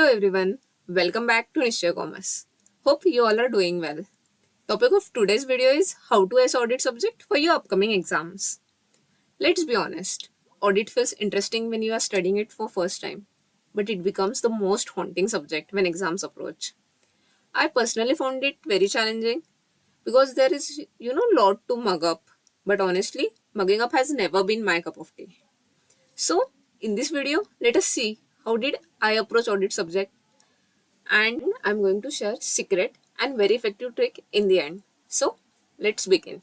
Hello everyone, welcome back to Nishya Commerce. Hope you all are doing well. Topic of today's video is how to ace audit subject for your upcoming exams. Let's be honest, audit feels interesting when you are studying it for first time, but it becomes the most haunting subject when exams approach. I personally found it very challenging because there is, lot to mug up, but honestly, mugging up has never been my cup of tea. So, in this video, let us see how did I approach audit subject, and I'm going to share secret and very effective trick in the end. So let's begin.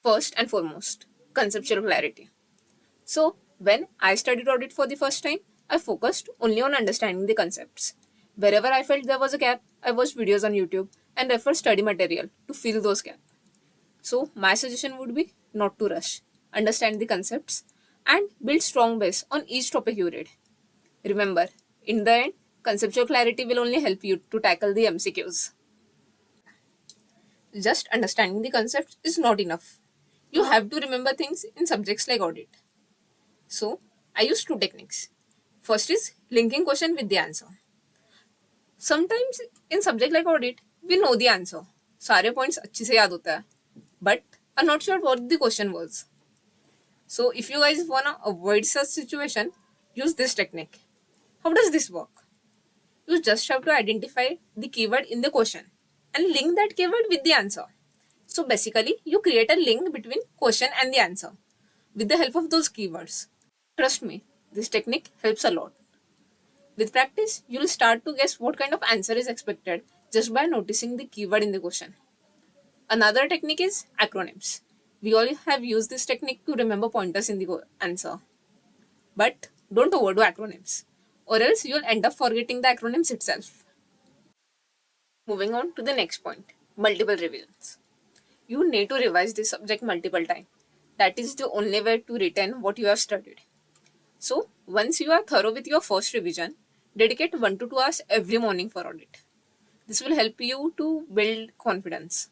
First and foremost, conceptual clarity. So when I studied audit for the first time, I focused only on understanding the concepts. Wherever I felt there was a gap, I watched videos on YouTube and referred study material to fill those gaps. So my suggestion would be not to rush, understand the concepts, and build strong base on each topic you read. Remember, in the end, conceptual clarity will only help you to tackle the MCQs. Just understanding the concepts is not enough. You have to remember things in subjects like audit. So, I use two techniques. First is linking question with the answer. Sometimes in subject like audit, we know the answer. सारे points अच्छे से याद होता है. But are not sure what the question was. So, if you guys wanna avoid such situation, use this technique. How does this work? You just have to identify the keyword in the question and link that keyword with the answer. So basically, you create a link between question and the answer with the help of those keywords. Trust me, this technique helps a lot. With practice, you'll start to guess what kind of answer is expected just by noticing the keyword in the question. Another technique is acronyms. We all have used this technique to remember pointers in the answer. But don't overdo acronyms, or else you'll end up forgetting the acronyms itself. Moving on to the next point, multiple revisions. You need to revise this subject multiple times. That is the only way to retain what you have studied. So, once you are thorough with your first revision, dedicate 1 to 2 hours every morning for audit. This will help you to build confidence.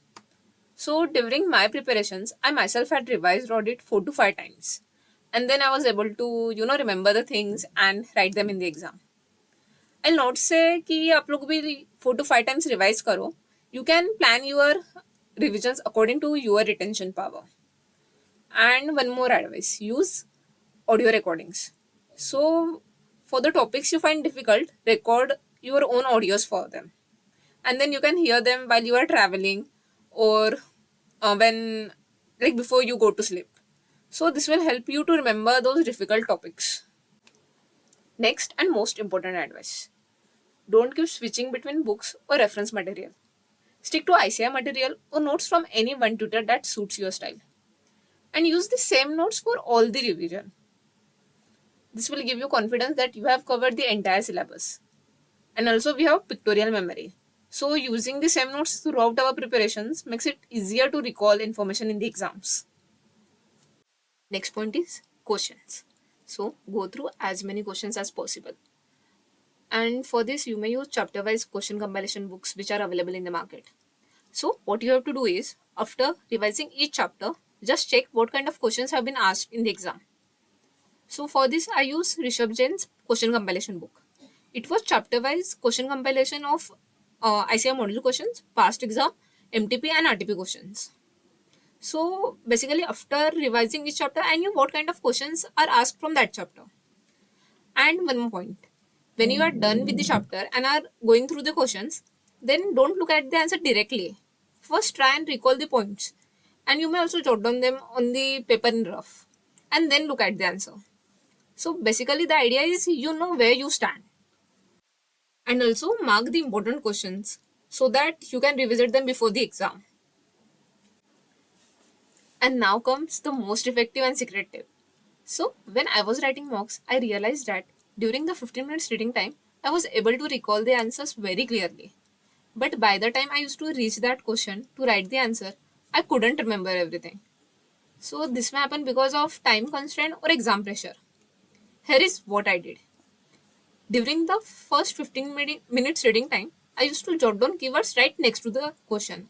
So, during my preparations, I myself had revised audit 4 to 5 times. And then I was able to, remember the things and write them in the exam. I'll not say कि आप लोग भी 4 to 5 times revise करो. You can plan your revisions according to your retention power. And one more advice, use audio recordings. So for the topics you find difficult, record your own audios for them. And then you can hear them while you are traveling or when like before you go to sleep. So this will help you to remember those difficult topics. Next and most important advice. Don't keep switching between books or reference material. Stick to ICI material or notes from any one tutor that suits your style. And use the same notes for all the revision. This will give you confidence that you have covered the entire syllabus. And also we have pictorial memory. So using the same notes throughout our preparations makes it easier to recall information in the exams. Next point is questions. So go through as many questions as possible. And for this, you may use chapter-wise question compilation books which are available in the market. So what you have to do is, after revising each chapter, just check what kind of questions have been asked in the exam. So for this, I use Rishabh Jain's question compilation book. It was chapter-wise question compilation of ICI model questions, past exam, MTP and RTP questions. So basically, after revising each chapter, I knew what kind of questions are asked from that chapter. And one more point. When you are done with the chapter and are going through the questions, then don't look at the answer directly. First try and recall the points. And you may also jot down them on the paper in rough. And then look at the answer. So basically the idea is you know where you stand. And also mark the important questions so that you can revisit them before the exam. And now comes the most effective and secret tip. So when I was writing mocks, I realized that during the 15 minutes reading time, I was able to recall the answers very clearly. But by the time I used to reach that question to write the answer, I couldn't remember everything. So this may happen because of time constraint or exam pressure. Here is what I did. During the first 15 minutes reading time, I used to jot down keywords right next to the question.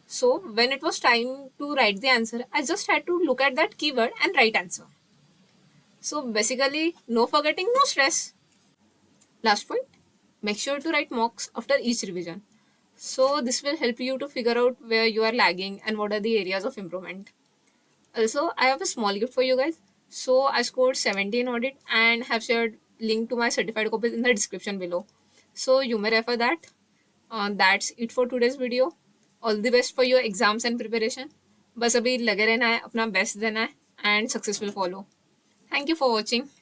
So when it was time to write the answer, I just had to look at that keyword and write answer. So basically, no forgetting, no stress. Last point, Make sure to write mocks after each revision. So this will help you to figure out where you are lagging and what are the areas of improvement. Also, I have a small gift for you guys. So I scored 70 in audit and have shared link to my certified copies in the description below. So you may refer that. That's it for today's video. All the best for your exams and preparation. बस अभी लगे रहना है, अपना best देना है, and success will follow. Thank you for watching.